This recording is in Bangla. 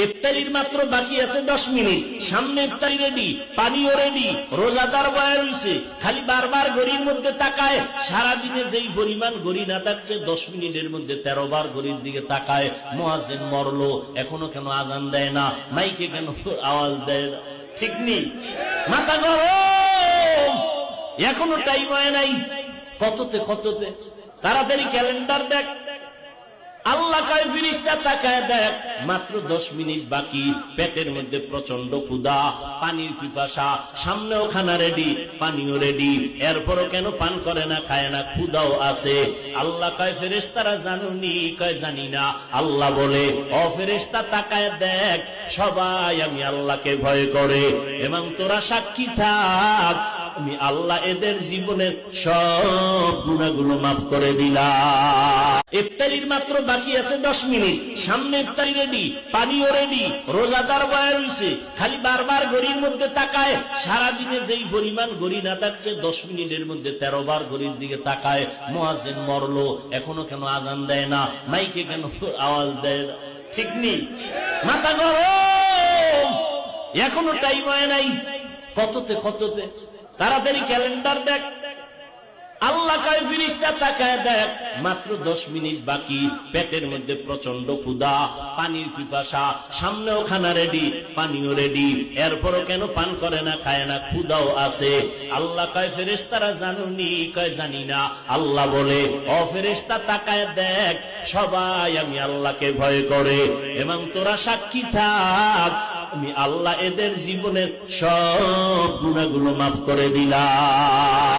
ইফতারির মাত্র বাকি আছে 10 মিনিট, সামনে ইফতারি রেডি, পানিও রেডি, রোজাদার বয়া রইছে, খালি বারবার ঘড়ির মধ্যে তাকায়। সারাদিনে যেই পরিমাণ ঘড়ি না থাকছে 10 মিনিটের মধ্যে 13 বার ঘড়ির দিকে তাকায়। মুয়াজ্জিন মরলো, এখনো কেন আজান দেয় না, মাইকে কেন আওয়াজ দেয় না? ঠিক নেই, মাথা গরম, এখনো টাইম হয় নাই। কততে তাড়াতাড়ি ক্যালেন্ডার দেখ। আল্লাহ কয় ফেরেশতা তাকায় দেখ, মাত্র 10 মিনিট বাকি, পেটের মধ্যে প্রচন্ড ক্ষুধা, পানির পিপাসা, সামনেও খানা রেডি, পানিও রেডি, এরপরও কেন পান করে না, খায় না, ক্ষুধাও আছে। আল্লাহ কয় ফেরেশতারা জানুনি? কয় জানি না। আল্লাহ বলে, ও ফেরেশতা তাকায় দেখ, সবাই আমি আল্লাহকে ভয় করে, এবং তোরা সাক্ষী থাক, আমি আল্লাহ এদের জীবনের সব গুনাহগুলো মাফ করে দিলাম। ইফতারির মাত্র বাকি আছে 10 মিনিট, সামনে ইফতারি রেডি, পানিও রেডি, রোজাদার বয়া রইছে, খালি বারবার ঘড়ির মধ্যে তাকায়। সারাদিনে যেই পরিমাণ ঘড়ি না থাকছে 10 মিনিটের মধ্যে 13 বার ঘড়ির দিকে তাকায়। মুয়াজ্জিন মরলো, এখনো কেন আজান দেয় না, মাইকে কেন আওয়াজ দেয় না? ঠিক নেই, মাথা গরম, এখনো টাইম হয় নাই। কততে তাড়াতাড়ি ক্যালেন্ডার দেখ। আল্লাহ কয় ফেরেশতা তাকায় দেখ, মাত্র 10 মিনিট বাকি, পেটের মধ্যে প্রচন্ড ক্ষুধা, পানির পিপাসা, সামনেও খানা রেডি, পানিও রেডি, এরপরও কেন পান করে না, খায় না, ক্ষুধাও আছে। আল্লাহ কয় ফেরেশতারা জানুনি? কয় জানি না। আল্লাহ বলে, ও ফেরেশতা তাকায় দেখ, সবাই আমি আল্লাহকে ভয় করে, এবং তোরা সাক্ষী থাক, আমি আল্লাহ এদের জীবনের সব গুনাহগুলো মাফ করে দিলাম।